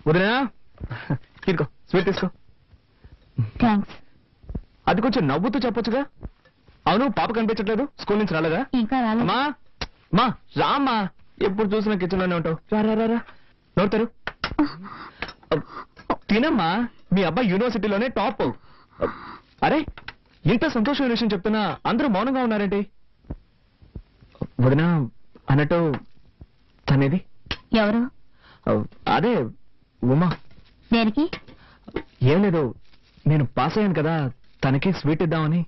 వదినా తీసుకో, స్వీట్ తీసుకో. థ్యాంక్స్. అది కొంచెం నవ్వుతూ చెప్పొచ్చుగా. అవును, పాప కనిపించట్లేదు, స్కూల్ నుంచి రాలేదా? ఇంకా రాలేదు. అమ్మా మా రామ్మా, ఎప్పుడు చూసినా కిచెన్ లోనే ఉంటావు. రా నవ్వుతారు. తినమ్మా, మీ అబ్బాయి యూనివర్సిటీలోనే టాప్. అరే, ఇంత సంతోషమైన విషయం చెప్తున్నా అందరూ మౌనంగా ఉన్నారేంటి? వదినా అన్నట్టు తనేది? ఎవరు? అదే ఉమా. దేనికి? ఏం లేదు, నేను పాస్ అయ్యాను కదా, తనకి స్వీట్ ఇద్దామని.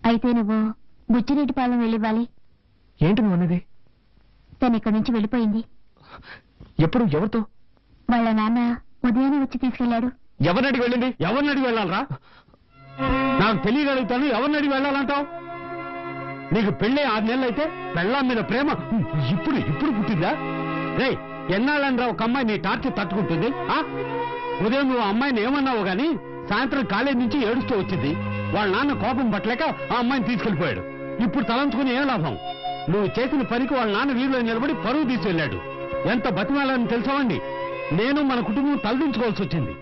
అయితే నువ్వు బుచ్చిరెడ్డిపాలెం వెళ్ళివ్వాలి. ఏంటి నువ్వు అన్నది? తను ఇక్కడి నుంచి వెళ్ళిపోయింది. ఎప్పుడు? ఎవరితో? వాళ్ళ నాన్న ఉదయాన్నే వచ్చి తీసుకెళ్లాడు. ఎవరిని అడిగి వెళ్ళింది? ఎవరిని అడిగి వెళ్ళాలరా? నాకు తెలియగలుగుతాను, ఎవరిని అడిగి వెళ్ళాలంటావు? నీకు పెళ్ళే 6 నెలలు అయితే పెళ్ళాం మీద ప్రేమ ఇప్పుడు పుట్టిందా? రే, ఎన్నాళ్ళని ఒక అమ్మాయి నీ టార్చర్ తట్టుకుంటుంది? ఉదయం నువ్వు అమ్మాయిని ఏమన్నావు గాని సాయంత్రం కాలేజీ నుంచి ఏడుస్తూ వచ్చింది. వాళ్ళ నాన్న కోపం పట్టలేక ఆ అమ్మాయిని తీసుకెళ్లిపోయాడు. ఇప్పుడు తలంచుకుని ఏం లాభం? నువ్వు చేసిన పనికి వాళ్ళ నాన్న వీధిలో నిలబడి పరువు తీసుకెళ్లాడు. ఎంత బతిమాలని తెలుసావండి? నేను మన కుటుంబం తలదించుకోవాల్సి వచ్చింది.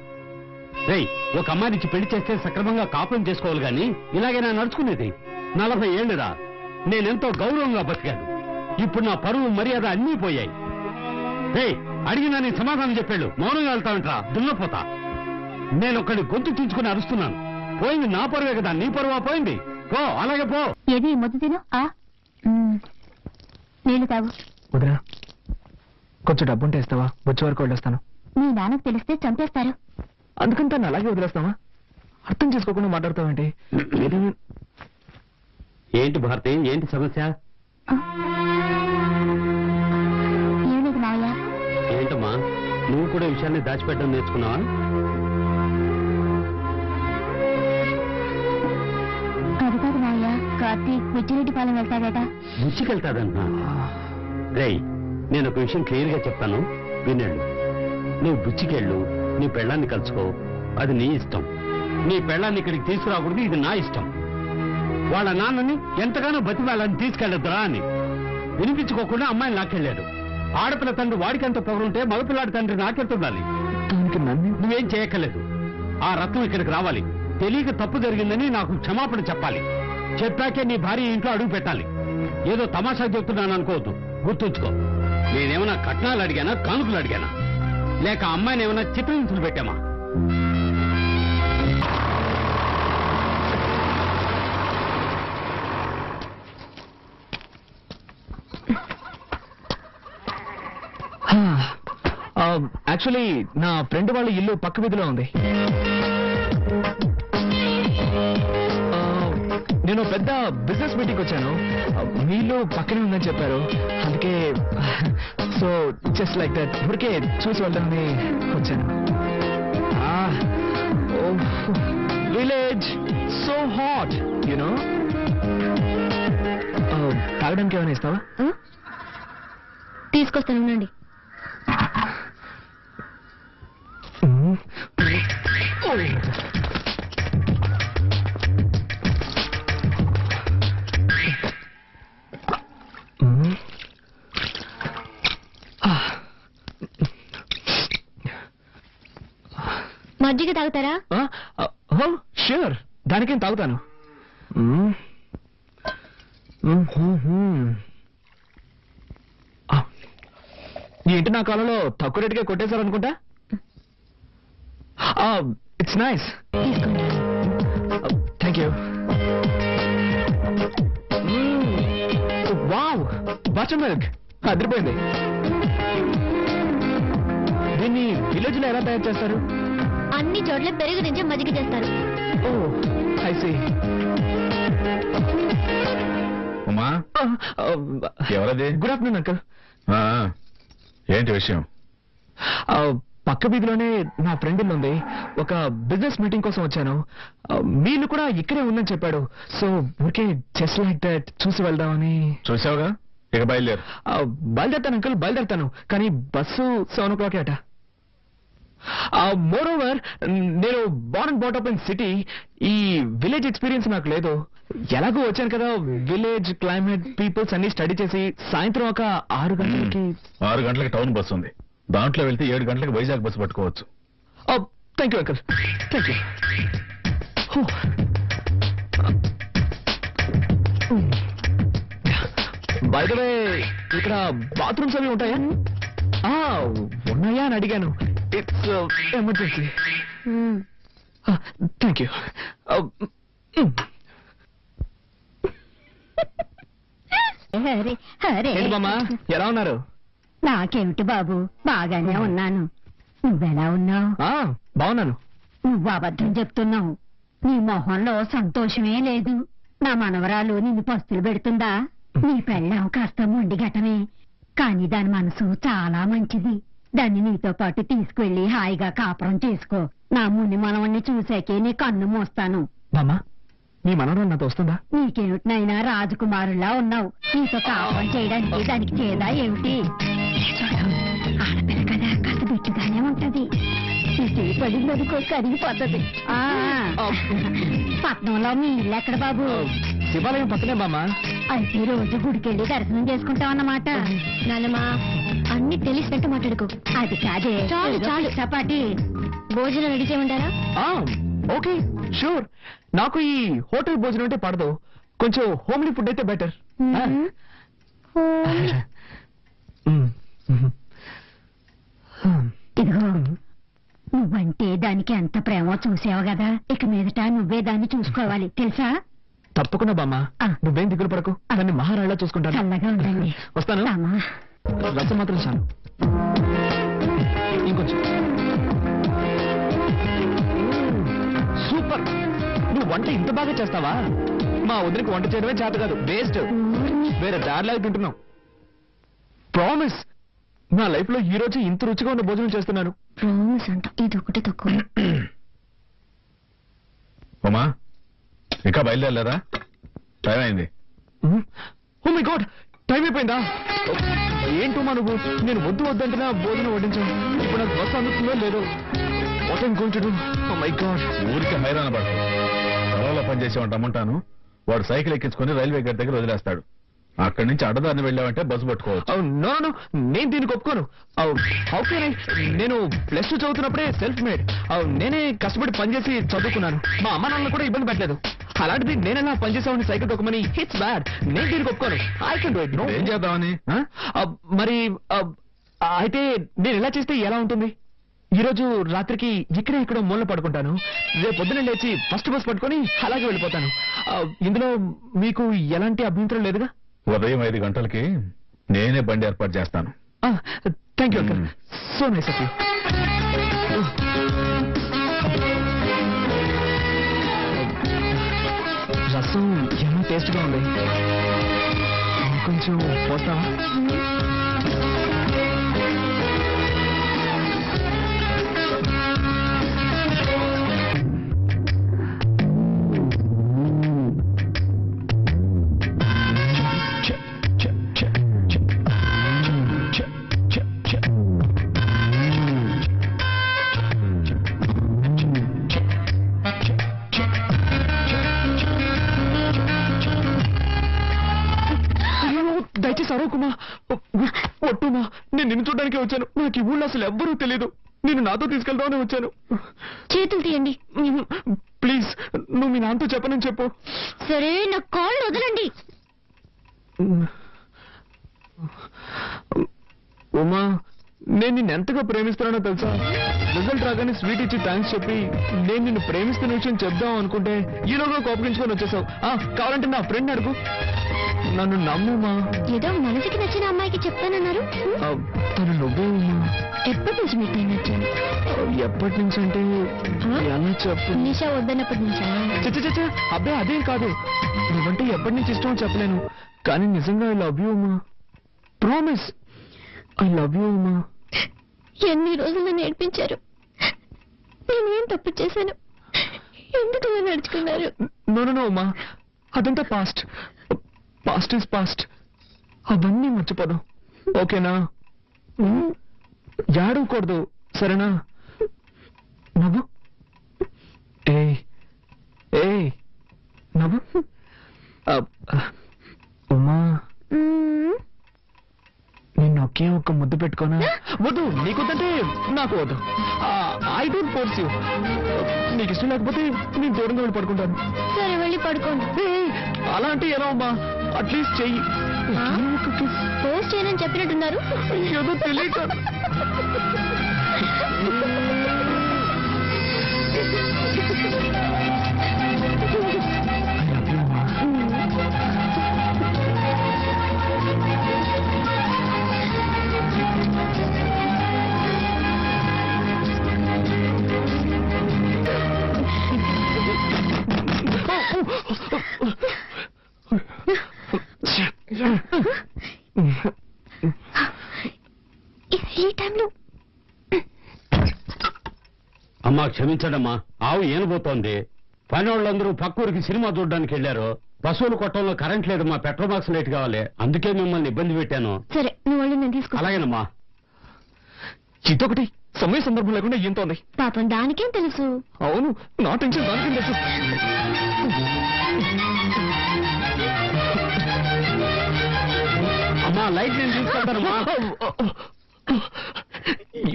రేయ్, ఒక అమ్మాయినిచ్చి పెళ్లి చేస్తే సక్రమంగా కాపురం చేసుకోవాలి గాని ఇలాగే నా నడుచుకునేది. 40 ఏళ్లురా, నేనెంతో గౌరవంగా బతికాను. ఇప్పుడు నా పరువు మర్యాద అన్నీ పోయాయి. రేయ్, అడిగినా నీ సమాధానం చెప్పాడు, మౌనంగా వెళ్తావంటరా దున్నపోతా. నేనొక్కడి గొంతు తీర్చుకుని అరుస్తున్నాను. పోయింది నా పరువే కదా, నీ పరువా పోయింది? పో, అలాగే పో. ఏది ముద్దు తిను. నీళ్లు తాగు. వదినా కొంచెం డబ్బుంటే ఇస్తావా? వచ్చే వరకు వెళ్ళొస్తాను. మీ నాన్నకు తెలిస్తే చంపేస్తారు. అందుకని తను అలాగే వదిలేస్తావా? అర్థం చేసుకోకుండా మాట్లాడతావేంటి? ఏంటి భారతి, ఏంటి సమస్య? ఏం లేదు మావయ్య. ఏంటమ్మా, నువ్వు కూడా విషయాన్ని దాచిపెట్టడం నేర్చుకున్నావా? అది కాదు మావయ్య, కార్తీక్ బుచ్చిరెడ్డిపాలెం వెళ్తాడట. బుచ్చికెళ్తాడంటున్నా? రేయ్, నేను ఒక విషయం క్లియర్ గా చెప్తాను, వినండి. నువ్వు బుచ్చికెళ్ళు, నీ పెళ్ళాన్ని కలుసుకో, అది నీ ఇష్టం. నీ పెళ్ళాన్ని ఇక్కడికి తీసుకురాకూడదు, ఇది నా ఇష్టం. వాళ్ళ నాన్నని ఎంతగానో బతిమాలని తీసుకెళ్లొద్దురా అని వినిపించుకోకుండా అమ్మాయిని నాకెళ్ళాడు. ఆడపిల్ల తండ్రి వాడికంత పొగరుంటే మగపిల్లాడి తండ్రి నాకెళ్తుండాలి. నువ్వేం చేయక్కర్లేదు. ఆ రత్నం ఇక్కడికి రావాలి, తెలియక తప్పు జరిగిందని నాకు క్షమాపణ చెప్పాలి. చెప్పాకే నీ భార్య ఇంట్లో అడుగు పెట్టాలి. ఏదో తమాషా చెప్తున్నాను అనుకోవద్దు, గుర్తుంచుకో. నేనేమన్నా కట్నాలు అడిగానా, కానుకలు అడిగానా, లేక అమ్మాయిని ఏమన్నా చిత్రహింసలు పెట్టామా? యాక్చువల్లీ నా ఫ్రెండ్ వాళ్ళ ఇల్లు పక్క వీధిలో ఉంది. నేను పెద్ద బిజినెస్ మీటింగ్ వచ్చాను, మీ ఇల్లు పక్కనే ఉందని చెప్పారు. అందుకే సో జస్ట్ లైక్ దట్ ఊరికే చూసి వెళ్దామని వచ్చాను. Village so hot, you know. తాగడానికి ఏమైనా ఇస్తావా? తీసుకొస్తాను, ఉండండి. మజ్జిగ తాగుతారా? ష్యూర్, దానికేం తాగుతాను. ఏంటి నా కాలంలో తక్కువ రేటుగా కొట్టేశారనుకుంటా. It's nice, thank you. Wow, butter milk అదిరిపోయింది. దీన్ని విలేజ్ లో ఎలా తయారు చేస్తారు? అన్ని చోట్ల పెరుగు నుంచి మజ్జిగ చేస్తారు. ఓ, ఐ సీ. ఉమా, ఎవరది? Good afternoon uncle. ఏంటి విషయం? పక్క వీధిలోనే నా ఫ్రెండ్ ఇల్లు ఉంది. ఒక బిజినెస్ మీటింగ్ కోసం వచ్చాను. వీళ్ళు కూడా ఇక్కడే ఉందని చెప్పాడు. సో ఊరికే జస్ట్ లైక్ దట్ చూసి వెళ్దామని. చూసావుగా, ఇక బయలుదేరు. బయలుదేరుతాను అంకుల్, బయలుదేరుతాను. కానీ బస్సు 7 o'clock అట. మోర్ ఓవర్, నేను Born and brought up in city. ఈ విలేజ్ ఎక్స్పీరియన్స్ నాకు లేదు. ఎలాగో వచ్చాను కదా, విలేజ్ క్లైమేట్, పీపుల్స్ అన్ని స్టడీ చేసి సాయంత్రం ఒక 6 గంటలకి. 6 గంటలకి టౌన్ బస్సు ఉంది. దాంట్లో వెళ్తే 7 గంటలకు వైజాగ్ బస్సు పట్టుకోవచ్చు. Thank you uncle, thank you. By the way, ఇక్కడ బాత్రూమ్స్ అవి ఉంటాయా? ఉన్నాయా అని అడిగాను. It's emergency. Thank you. Hare Hare ఏంటి బామ్మా, ఎలా ఉన్నారు? నాకేమిటి బాబు, బాగానే ఉన్నాను. నువ్వెలా ఉన్నావు? బాగున్నాను. నువ్వు అబద్ధం చెప్తున్నావు. నీ మొహంలో సంతోషమే లేదు. నా మనవరాలు నిన్ను పస్తులు పెడుతుందా? నీ పెళ్ళాం కాస్త మొండిగటమే, కానీ దాని మనసు చాలా మంచిది. దాన్ని నీతో పాటు తీసుకువెళ్లి హాయిగా కాపురం చేసుకో. నా ముని మనవణ్ణి చూసాకే నీ కన్ను మూస్తాను. బామ్మా, మీ మనవరాలు నాతో వస్తుందా? నీకేమిటినైనా రాజకుమారులా ఉన్నావు. నీతో కాపురం చేయడానికి దానికి చేదా ఏమిటి? ఆడపిల్ల కదా, కాస్త బిట్టుగానే ఉంటది. ఇది పడిందనుకో కరిగిపోతుంది. పట్నంలో మీ ఇల్లు ఎక్కడ బాబు? శివాలయం పక్కనే బామ్మా. అయితే రోజు గుడికెళ్ళి దర్శనం చేసుకుంటాం అన్నమాట. నానమ్మా, అన్ని తెలిసినట్టు మాట్లాడుకో. అది కాదే, చాలు చాలు చపాటి. భోజనం రెడీ చేయమంటారా? Okay, sure. నాకు ఈ హోటల్ భోజనం అంటే పడదు. కొంచెం హోమ్లీ ఫుడ్ అయితే బెటర్. ఇదిగో, నువ్వంటే దానికి ఎంత ప్రేమో చూసావు కదా, ఇక మీదట నువ్వే దాన్ని చూసుకోవాలి, తెలుసా? తప్పకుండా బామ్మా, నువ్వేం దిగులు పడకు. దాన్ని మహారాణిలా చూసుకుంటాను. చల్లగా ఉండండి. వస్తాను. రసం మాత్రం చాలు. ఇంకొంచెం. సూపర్. నువ్వు వంట ఇంత బాగా చేస్తావా? మా వదిలికి వంట చేయడమే చేత కాదు, వేస్ట్. వేరే దారిలాగా తింటున్నావు. ప్రామిస్, నా లైఫ్ లో ఈ రోజు ఇంత రుచిగా ఉన్న భోజనం చేస్తున్నాను. ప్రామిస్ అంట, ఇది ఒకటి తక్కువ. ఉమా, ఇంకా బయలుదేరలేదా? టైం అయింది. ఓ మై గాడ్, టైం అయిపోయిందా? ఏంటమ్మా నువ్వు, నేను వద్దు వద్దంటున్నా భోజనం వడ్డించాను. ఇప్పుడు నాకు బస్సు అందుతుందో లేదో. What I'm going to do? Oh my God. ఊరికి హైరాణ పడతాడు. పొలంలో పనిచేసేవాడు రమ్మంటాను, వాడు సైకిల్ ఎక్కించుకుని రైల్వే గేట్ దగ్గర వదిలేస్తాడు. అక్కడి నుంచి అడ్డదారిని వెళ్ళావంటే బస్సు పట్టుకోవచ్చు. నో నో, నేను దీనికి ఒప్పుకోను. నేను +2 చదువుతున్నప్పుడే సెల్ఫ్ మేడ్. నేనే కష్టపడి పనిచేసి చదువుకున్నాను. మా అమ్మ నాన్న కూడా ఇబ్బంది పెట్టలేదు. అలాంటిది నేనెలా పనిచేసామని సైకిల్ తొక్కమని, ఇట్స్ బ్యాడ్. నేను దీనికి ఒప్పుకోను. I can do it. ఏం చేద్దామని? మరి అయితే నేను ఎలా చేస్తే ఎలా ఉంటుంది? ఈ రోజు రాత్రికి ఇక్కడే ఇక్కడ మూల పడుకుంటాను. రేపు పొద్దున లేచి ఫస్ట్ బస్ పట్టుకొని అలాగే వెళ్ళిపోతాను. ఇందులో మీకు ఎలాంటి అభ్యంతరం లేదుగా? ఉదయం 5 గంటలకి నేనే బండి ఏర్పాటు చేస్తాను. Thank you uncle, so nice of you. రసం ఎంత టేస్ట్ గా ఉంది. కొంచెం పోస్తావా? దయచేసి అరవకుమా, ఒట్టుమా. నేను నిన్ను చూడడానికే వచ్చాను. నాకు ఈ ఊళ్ళో అసలు ఎవ్వరూ తెలియదు. నేను నాతో తీసుకెళ్దామని వచ్చాను. చేతులు తీయండి ప్లీజ్. నువ్వు మీ నాన్నతో చెప్పనని చెప్పు. సరే, నా కాళ్ళు వదలండి. ఉమా, నేను నిన్ను ఎంతగా ప్రేమిస్తున్నానో తెలుసా? రిజల్ట్ రాగానే స్వీట్ ఇచ్చి థ్యాంక్స్ చెప్పి నేను నిన్ను ప్రేమిస్తున్న విషయం చెప్దాం అనుకుంటే ఈలోగా కోపగించుకొని వచ్చేసావు. కావాలంటే నా ఫ్రెండ్ అడుగు. నన్ను నమ్ముమా. ఏదో మనసుకి నచ్చిన అమ్మాయికి చెప్తానన్నారు. తను నువ్వే ఉమా. ఎప్పటి నుంచి మీకు నచ్చాను? ఎప్పటి నుంచి అంటే ఎలా చెప్పు? నిషా వద్దన్నప్పటి నుంచా? చచ్చ అబ్బాయి, అదేం కాదు. నువ్వంటే ఎప్పటి నుంచి ఇష్టం చెప్పలేను, కానీ నిజంగా I love you Uma. Promise, I love you Uma. ఎన్ని రోజులు నేర్పించారు. నేనేం తప్పు చేశాను? ఎందుకు ఇలా నడుచుకున్నారు? నో ఉమా, అదంతా పాస్ట్. Past is past. అవన్నీ మర్చిపోదాం, ఓకేనా? ఏడవకూడదు, సరేనా? నవ్వు. ఏ నవ్వు. ఉమా, నిన్ను ఒకే ఒక్క ముద్దు పెట్టుకోనా? వద్దు, నీకు నాకు వద్దు. I don't force you. నీకు ఇష్టం లేకపోతే నేను దూరంగా వెళ్ళి పడుకుంటాను. సరే వెళ్ళి పడుకోండి. అలా అంటే ఎలా అమ్మా? అట్లీస్ట్ చెయ్యి. పోస్ట్ చేయనని చెప్పినట్టున్నారు. ఏదో తెలియక. ఈ టైంలో అమ్మా క్షమించడమ్మా, ఆవు ఏనబోతోంది. పని వాళ్ళందరూ పక్కూరికి సినిమా చూడడానికి వెళ్ళారు. పశువుల కొట్టంలో కరెంట్ లేదమ్మా, పెట్రోల్ బాక్స్ లైట్ కావాలి. అందుకే మిమ్మల్ని ఇబ్బంది పెట్టాను. సరే నువ్వు వెళ్ళి నేను తీసుకో. అలాగేనమ్మా. ఇదొకటి సమయ సందర్భం లేకుండా ఏంతో ఉంది. పాపం దానికేం తెలుసు. అవును, నా టెన్షన్ దానికేం తెలుసు. అమ్మా లైట్ నేను తీసుకెళ్తానమ్మా.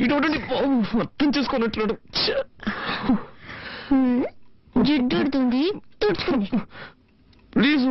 ఈడోడండి అర్థం చేసుకున్నట్లు. జిడ్డుడుతుంది, తుడుచుకోండి. ప్లీజ్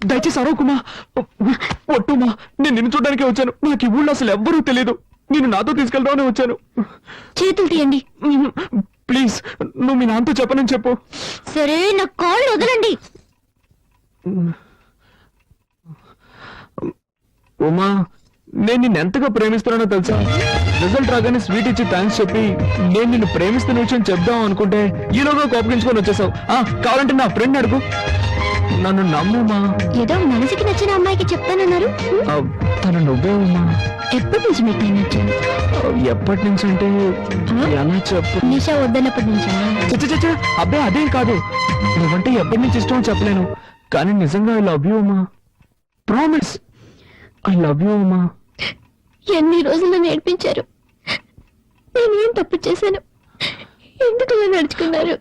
దయచేసి అరవకుమా, ఒట్టుమా. నేను నిన్ను చూడడానికే వచ్చాను. నాకు ఈ ఊళ్ళో అసలు ఎవ్వరూ తెలియదు. నేను నాతో తీసుకెళ్దామని వచ్చాను. చేతులు తీయండి. ప్లీజ్ నువ్వు మీ నాన్నతో చెప్పనని చెప్పు. సరే నా కాళ్ళు వదలండి. ఉమా, నేను నిన్ను ఎంతగా ప్రేమిస్తున్నానో తెలుసా? రిజల్ట్ రాగానే స్వీట్ ఇచ్చి థ్యాంక్స్ చెప్పి నేను నిన్ను ప్రేమిస్తున్న విషయం చెప్దాం అనుకుంటే ఈలోగా కోపగించుకొని వచ్చేసావు. కావాలంటే నా ఫ్రెండ్ అడుగు. నన్ను నమ్ముమా. ఏదో మనసుకి నచ్చిన అమ్మాయికి చెప్తానన్నారు. తను నువ్వే ఉమా. ఎప్పటి నుంచి మీకు టైం వచ్చాను? ఎప్పటి నుంచి అంటే ఎలా చెప్పు? నిషా వద్దన్నప్పటి నుంచా? చచ్చ అబ్బాయి అదేం కాదు. నువ్వంటే ఎప్పటి నుంచి ఇష్టం చెప్పలేను, కానీ నిజంగా I love you Uma. Promise I love you Uma. ఎన్ని రోజులు నేర్పించారు. నేనేం తప్పు చేశాను? ఎందుకు ఇలా నడుచుకున్నారు?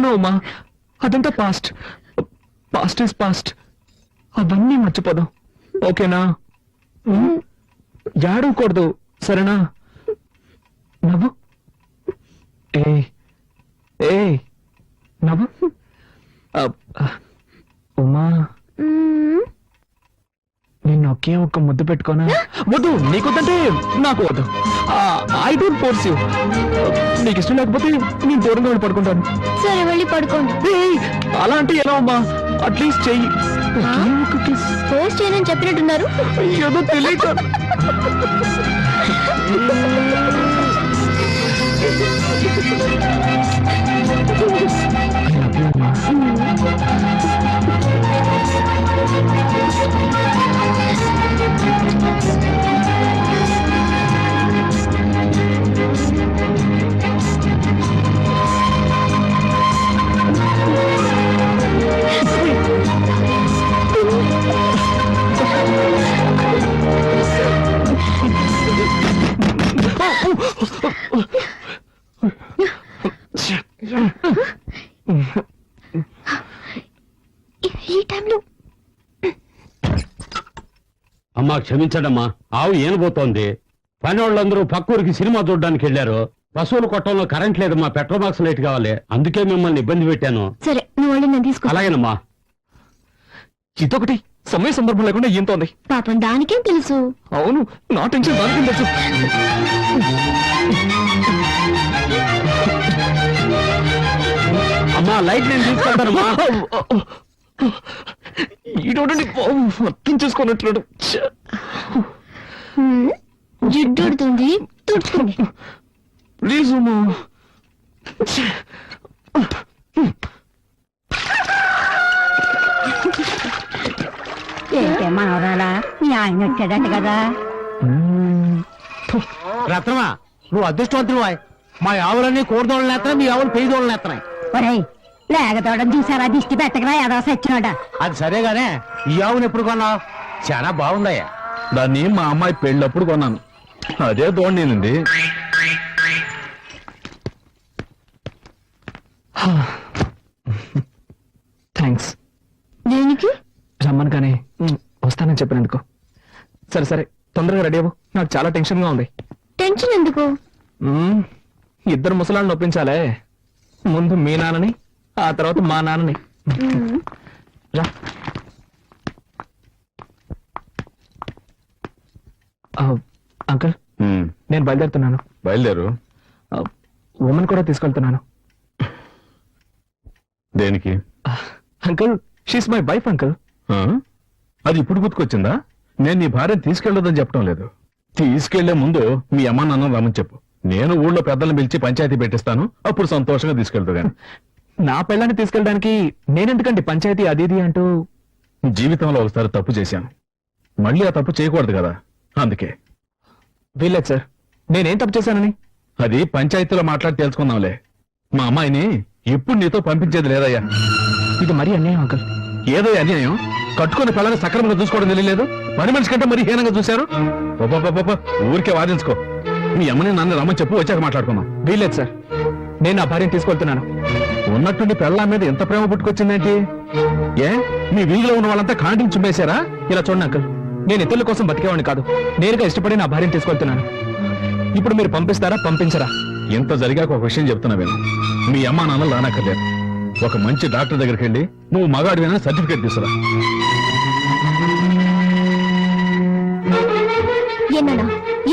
నో ఉమా, అదంతా పాస్ట్. Past is past. అవన్నీ మర్చిపోదాం, ఓకేనా? ఏడవకూడదు, సరేనా? నవ్వు. ఏ నవ్వు. ఉమా, నిన్ను ఒకే ఒక్క ముద్దు పెట్టుకోనా? వద్దు, నీకొద్దంటే నాకు వద్దు. I don't force you. నీకు ఇష్టం లేకపోతే నేను దూరంగా వెళ్ళి పడుకుంటాను. సరే వెళ్ళి పడుకోండి. అలా అంటే ఎలా అమ్మా? అట్లీస్ట్ చెయ్యి. పోస్ట్ చేయనని చెప్పినట్టున్నారు. ఏదో తెలియక. ఈ టైంలో అమ్మా క్షమించడమ్మా, ఆవు ఏనబోతోంది. పని వాళ్ళందరూ పక్కూరికి సినిమా చూడడానికి వెళ్ళారు. పశువుల కొట్టంలో కరెంట్ లేదమ్మా, పెట్రోల్ బాక్స్ లైట్ కావాలి. అందుకే మిమ్మల్ని ఇబ్బంది పెట్టాను. సరే నువ్వు వెళ్ళి నేను తీసుకో. అలాగేనమ్మా. ఇదొకటి సమయ సందర్భం లేకుండా ఈయంతోంది. పాపం దానికేం తెలుసు. అవును, నా టెన్షన్ దానికేం తెలుసు. అమ్మా లైట్ నేను తీసుకెళ్తానమ్మా. ఈడోడండి అర్థం చేసుకున్నట్లు. జిడ్డు ఉడుతుంది, తుడుచుకోండి. ప్లీజ్ అమ్మా. ఏంటే మనవరాలా, మీ ఆయన వచ్చాడంట కదా. రత్నమా నువ్వు అదృష్టవంతుడు. మా ఆవులన్నీ కోడిదోళ్ళని ఎత్తనా, మీ ఆవులు పెయ్యదోళ్ళని ఎత్తనాయి. ఒరేయ్, లేగతోడం చూసారా, దిష్టి పెట్టకరా ఏదో సచ్చినాడా. అది సరేగానే ఈ ఆవును ఎప్పుడు కొన్నావు? చాలా బాగుందయ్యా. దాన్ని మా అమ్మాయి పెళ్ళప్పుడు కొన్నాను. అదే దోణింది. థ్యాంక్స్. దేనికి? రమ్మను కానీ వస్తానని చెప్పినందుకు. సరే సరే, తొందరగా రెడీ అవ్వు, నాకు చాలా టెన్షన్ గా ఉంది. టెన్షన్ ఎందుకు? ఇద్దరు ముసలాళ్ళని ఒప్పించాలే. ముందు మీ నాన్నని, ఆ తర్వాత మా నాన్నని. రా. అంకుల్, నేను బయలుదేరుతున్నాను. బయలుదేరు. ఉమెన్ కూడా తీసుకెళ్తున్నాను. దేనికి? Uncle, she's my wife uncle. ఆ? అది ఇప్పుడు గుర్తుకొచ్చిందా? నేను నీ భార్యను తీసుకెళ్లొద్దని చెప్పడం లేదు. తీసుకెళ్లే ముందు మీ అమ్మ నాన్న రమ్మని చెప్పు. నేను ఊళ్ళో పెద్దలను పిలిచి పంచాయతీ పెట్టిస్తాను. అప్పుడు సంతోషంగా తీసుకెళ్తా గాని. నా పెళ్ళాన్ని తీసుకెళ్ళడానికి నేనెందుకండి పంచాయతీ అది ఇది అంటూ. జీవితంలో ఒకసారి తప్పు చేశాను, మళ్ళీ ఆ తప్పు చేయకూడదు కదా, అందుకే. వీల్లేదు సార్, నేనేం తప్పు చేశానని. అది పంచాయతీలో మాట్లాడి తెలుసుకుందాంలే. మా అమ్మాయిని ఎప్పుడు నీతో పంపించేది లేదయ్యా. ఇది మరీ అన్యాయం అంకుల్. ఏదో అన్యాయం. కట్టుకుని పిల్లల్ని సక్రమంగా చూసుకోవడం తెలియలేదు. పని మనిషి కంటే మరీ హీనంగా చూశారు. ఊరికే వాదించుకో. మీ అమ్మని నన్ను రమ్మని చెప్పు, వచ్చాక మాట్లాడుకుందాం. వీల్లేదు సార్, నేను నా భార్యను తీసుకెళ్తున్నాను. ఉన్నట్టుండి పెళ్ళ మీద ఎంత ప్రేమ పుట్టుకొచ్చిందేంటి? ఏ మీ వీధిలో ఉన్న వాళ్ళంతా కాంటిని చుమ్మేశారా? ఇలా చూడండి అంకుల్, నేను ఇతరుల కోసం బతికేవాడిని కాదు. నేరుగా ఇష్టపడి నా భార్యను తీసుకెళ్తున్నాను. ఇప్పుడు మీరు పంపిస్తారా, పంపించరా? ఇంత జరిగాక ఒక విషయం చెప్తున్నా విను. మీ అమ్మా నాన్నలు రానక్కర్లేదు. ఒక మంచి డాక్టర్ దగ్గరికి వెళ్ళి నువ్వు మగాడివైనా సర్టిఫికేట్ తీసుకురా. ఏనా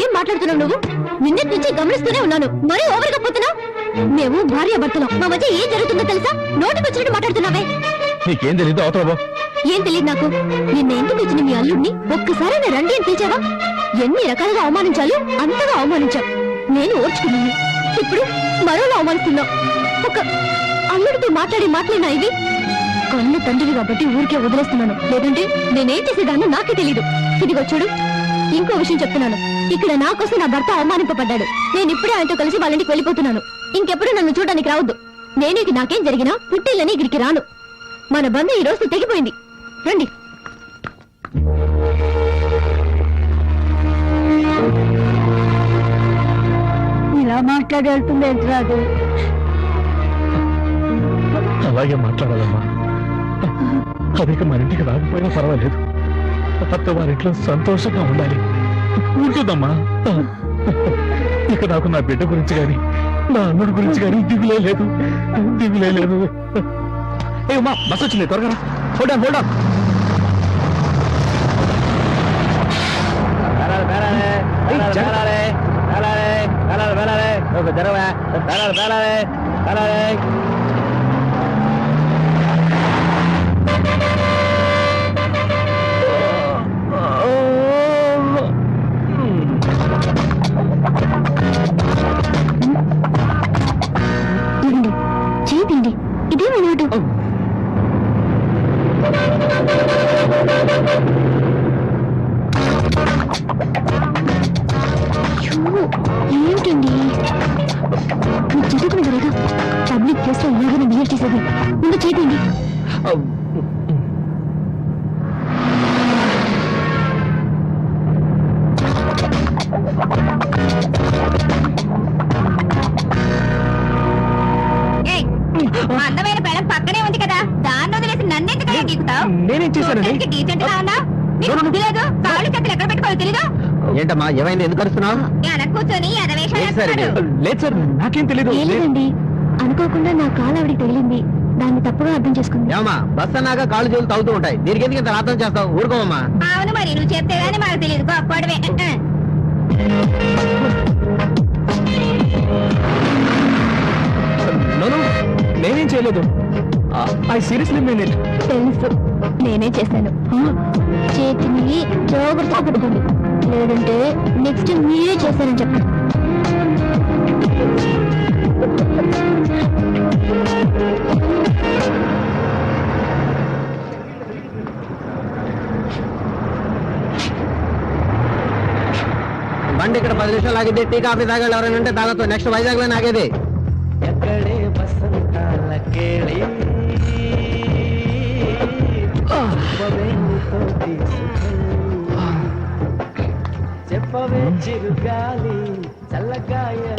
ఏం మాట్లాడుతున్నావు నువ్వు? నిన్నటి నుంచి గమనిస్తూనే ఉన్నాను, మరీ ఓవర్ గా పోతున్నావు. మేము భార్య భర్తలం, మా మధ్య ఏం జరుగుతుందో తెలుసా? నోటికి వచ్చినట్టు మాట్లాడుతున్నావే. నీకేం తెలీదు, అవతల ఏం తెలియదు నాకు. నిన్న ఇంటికి వచ్చిన మీ అల్లుడిని ఒక్కసారి రండి అని పిలిచావా? ఎన్ని రకాలుగా అవమానించాలో అంతగా అవమానించావు. నేను ఓర్చుకున్నాను. ఇప్పుడు మరోలా అవమానిస్తున్నావు. ఒక అల్లుడితో మాట్లాడినా ఇవి కన్ను తండ్రివి కాబట్టి ఊరికే వదిలేస్తున్నాను. లేదంటే నేనేం చేసేదాన్ని నాకే తెలీదు. ఇదిగో చూడు, ఇంకో విషయం చెప్తున్నాను. ఇక్కడ నా కోసం నా భర్త అవమానింపబడ్డాడు. నేను ఇప్పుడే ఆయనతో కలిసి వాళ్ళ ఇంటికి వెళ్ళిపోతున్నాను. ఇంకెప్పుడు నన్ను చూడడానికి రావద్దు. నేను ఇక నాకేం జరిగినా పుట్టిల్లని ఇక్కడికి రాను. మన బంధం ఈ రోజు తెగిపోయింది. రండి. ఇలా మాట్లాడి వెళ్తుంది ఏంటి రాదు. అలాగే మాట్లాడాలమ్మా. అదిక మన ఇంటికి రాకపోయినా పర్వాలేదు. అత్త వారింట్లో సంతోషంగా ఉండాలి. ఉంటుందమ్మా. ఇక నాకు నా బిడ్డ గురించి గాని నా అన్నుడి గురించి గాని దిగులే లేదు. ఏ ఉమా, బస్ వచ్చింది, త్వరగా హోల్డ్ ఆన్. చూడండి, చేయండి. ఇదేమో నాటు. ఏమిటండి చదువుకునేదా? పబ్లిక్ ప్లేస్ లో ఇలాగనే బిహేవ్ చేసేది. ముందు చేయండి. అందమైన పెళ్ళం పక్కనే ఉంది కదా, దాన్ని వదిలేసి నన్నెందుకు గీకుతావు? నేనేం చేశానండి? డీసెంట్ గా ఉన్నా? నీకు బుద్ధి లేదు? కాళ్ళు చేతులు ఎక్కడ పెట్టుకోవాలి తెలీదా? ఏంటమ్మా ఏమైంది? ఎందుకు అరుస్తున్నావు? వెనక కూర్చొని లేదు సార్, నాకేం తెలీదు. లేదండి, అనుకోకుండా నా కాలు ఆవిడికి తగిలింది. దాన్ని తప్పుగా అర్థం చేసుకుంది. ఏమా బస్ అన్నాక కాళ్ళు చేతులు తగ్గుతూ ఉంటాయి, దీనికి ఎందుకు ఇంత అర్థం చేస్తావు? ఊరుకోమమ్మా. అవును మరి, నువ్వు చెప్తే గానీ మాకు తెలియదు. గొప్పడవే. నోను, నేనేం చేయలేదు. I seriously mean it. తెలుసు, నేనే చేశాను. చేతిని జాగ్రత్తగా పెట్టుకోండి, లేదంటే నెక్స్ట్ మీరే చేశారని చెప్పండి. బండి ఇక్కడ 10 నిమిషాలు ఆగితే టీ కాఫీ తాగాలి, ఎవరైనా ఉంటే తాగొచ్చు. నెక్స్ట్ వైజాగ్ లో ఆగేది.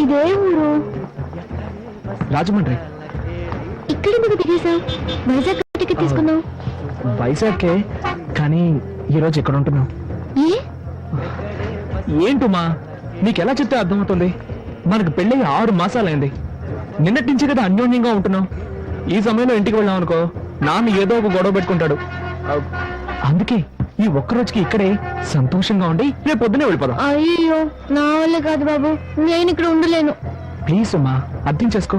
ఇదే ఊరు? రాజమండ్రి. ఇక్కడ ఎందుకు దిగేశావు? వైజాగ్ టికెట్ తీసుకున్నావు. వైజాగ్కే, కానీ ఈరోజు ఇక్కడ ఉంటున్నాం. ఏ? ఏంటుమా, నీకెలా చెప్తే అర్థమవుతుంది? మనకు పెళ్ళి 6 మాసాలైంది. నిన్నటి నుంచి కదా అన్యోన్యంగా ఉంటున్నాం. ఈ సమయంలో ఇంటికి వెళ్ళాం అనుకో, నాన్న ఏదో ఒక గొడవ పెట్టుకుంటాడు. అందుకే ఈ ఒక్కరోజుకి ఇక్కడే సంతోషంగా ఉండి రేపు పొద్దునే వెళ్ళిపోదాం. అయ్యో, నా వల్ల కాదు బాబు, నేను ఇక్కడ ఉండలేను. ప్లీజ్ అమ్మా, అర్థం చేసుకో.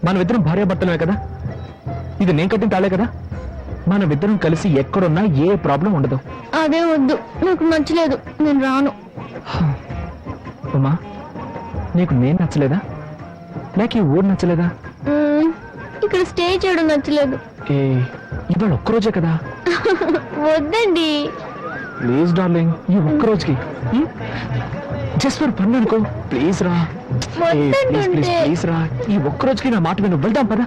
మనమిద్దరం భార్యాభర్తలమే కదా, ఇది నేను కట్టిన తాళే కదా. మనమిద్దరం కలిసి ఎక్కడున్నా ఏ ప్రాబ్లం ఉండదు. అదే వద్దు, నాకు నచ్చలేదు, నేను రాను. అమ్మా, నీకు నేను నచ్చలేదా, లేక ఈ ఊరు నచ్చలేదా? ఇక్కడ స్టే చేయడం నచ్చలేదు. ఏ, ఇవాళ ఒక్కరోజే కదా. వద్దండి. ప్లీజ్ డార్లింగ్, ఈ ఒక్కరోజుకి జస్ట్ ఫర్ ఫన్ అనుకో. ప్లీజ్ రా, ప్లీజ్ ప్లీజ్ ప్లీజ్ రా, ఈ ఒక్కరోజుకి నా మాట విను. వెళ్దాం పదా.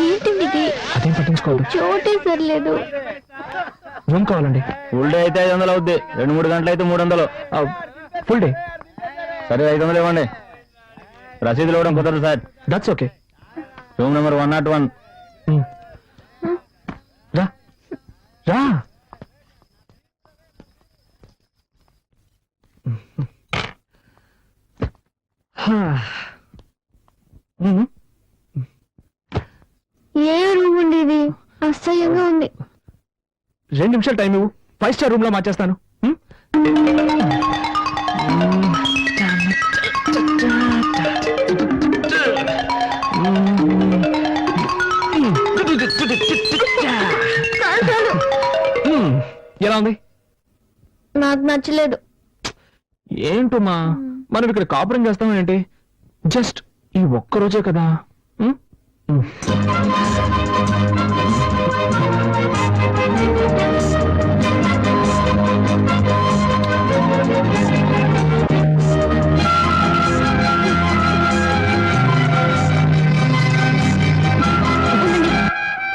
ఏంటండి ఇది? అదేం పట్టించుకోవద్దు. చోటే సర్లేదు. రూమ్ కావాలండి. ఫుల్ డే అయితే 500 అవుద్ది, 2-3 గంటలు అయితే 300. ఫుల్ డే సరే 500 ఇవ్వండి. రసీదులు ఇవ్వడం కుదరదు sir. That's okay. Room number 101. రా రా. ఏ రూమ్ అండి ఇది? అసహ్యంగా ఉంది. 2 నిమిషాలు టైం ఇవ్వు, 5 స్టార్ రూమ్ లో మార్చేస్తాను. ఎలా ఉంది? నాకు నచ్చలేదు. ఏంటమ్మా, మనం ఇక్కడ కాపురం చేస్తాం ఏంటి? జస్ట్ ఈ ఒక్కరోజే కదా.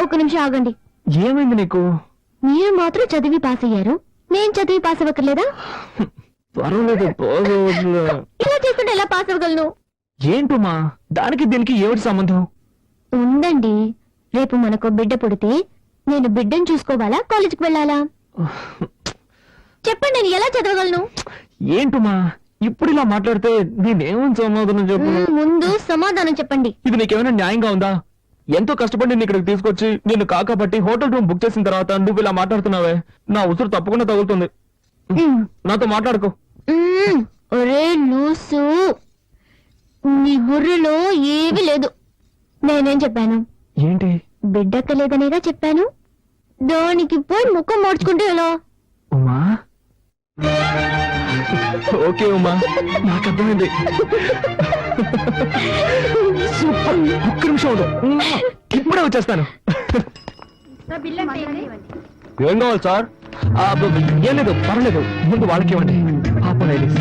ఒక నిమిషం ఆగండి. ఏమైంది నీకు? మీరు మాత్రం చదివి పాస్ అయ్యారు, నేను చదివి పాస్ అవ్వక్కర్లేదా? పర్వాలేదు, ఇలా చేసుకుంటే ఎలా పాస్ అవ్వగలను? ఏంటమ్మా, దానికి దీనికి ఏమిటి సంబంధం? ఉందండి. రేపు మనకు బిడ్డ పుడితే నేను బిడ్డను చూసుకోవాలా, కాలేజీకి వెళ్ళాలా? చెప్పండి, నేను ఎలా చదవగలను? ఏంటమ్మా, ఇప్పుడు ఇలా మాట్లాడితే నేనేమని సమాధానం చెప్పు? ముందు సమాధానం చెప్పండి. ఇది నీకేమైనా న్యాయంగా ఉందా? ఎంతో కష్టపడి నిన్ను ఇక్కడికి తీసుకొచ్చి నిన్ను కాకపట్టి హోటల్ రూమ్ బుక్ చేసిన తర్వాత నువ్వు ఇలా మాట్లాడుతున్నావే, నా ఉసురు తప్పకుండా తగులుతుంది. నాతో మాట్లాడుకో. ఒరే లూసు, నీ బుర్రలో ఏమీ లేదు. నేనేం చెప్పాను? ఏంటి? బిడ్డక్కలేదనేగా చెప్పాను. దానికి పోయి ముఖం మార్చుకుంటే ఎలా? ఉమా, ఓకే ఉమా, నాకు అర్థమైంది. సూపర్, ఒక్క నిమిషం ఉండు, ఇప్పుడే వచ్చేస్తాను. ఏం కావాలి సార్? ఏం లేదు, పర్వాలేదు, ముందు వాళ్ళకి ఇవ్వండి. పాప లేడీస్.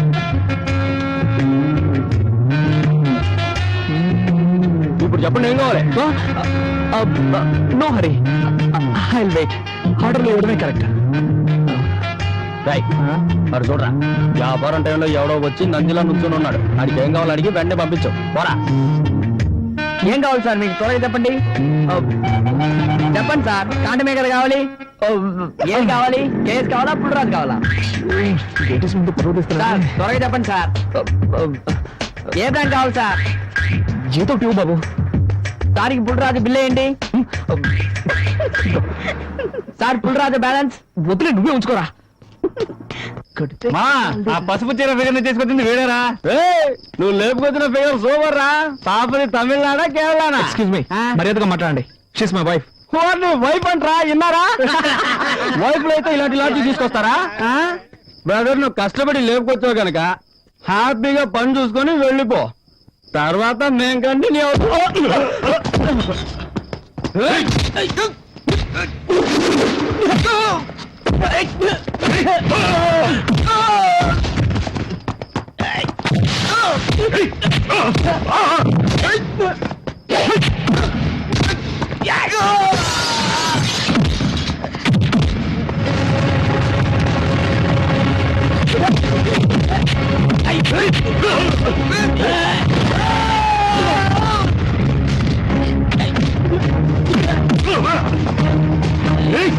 ఇప్పుడు చెప్పండి, ఏం కావాలి? No hurry, I will wait. ఆర్డర్లో ఇవ్వడమే కరెక్ట్. మరి చూడరా, వ్యాపారం టైంలో ఎవడో వచ్చి నందిలా నుంచుని ఉన్నాడు. వాడికి ఏం కావాలి అడిగి వెంటనే పంపించు. పోరా. ఏం కావాలి సార్ మీకు? త్వరగా చెప్పండి. చెప్పండి సార్, కాంటమే కదా కావాలి. ఏం కావాలి? కేసు కావాలా, పుల్లరాజు కావాలా? లేటెస్ట్ ముందు పరువు తీస్తున్నా. సార్ త్వరగా చెప్పండి సార్. ఏ బ్యాంక్ కావాలి సార్? ఏదో ట్యూబ్ బాబు. సార్కి పుల్లరాజు బిల్ ఏంటి సార్? పుల్లరాజు బ్యాలెన్స్ వదిలే, నువ్వే ఉంచుకోరా. మా ఆ పసుపు చీర ఫిగర్ తీసుకొచ్చింది వేడేరా. నువ్వు లేపుకొచ్చిన ఫిగర్ సూపర్ రా. పాపది తమిళనాడా కేరళనా? ఎక్స్క్యూజ్ మీ, మర్యాదగా మాట్లాడండి. She's my wife. వైఫ్ అంటరా, విన్నారా? వైఫ్ లో అయితే ఇలాంటి లాంటి తీసుకొస్తారా? బ్రదర్, నువ్వు కష్టపడి లేపుకొచ్చావు కనుక హ్యాపీగా పని చూసుకొని వెళ్ళిపో. తర్వాత మేం కంటిన్యూ Hey!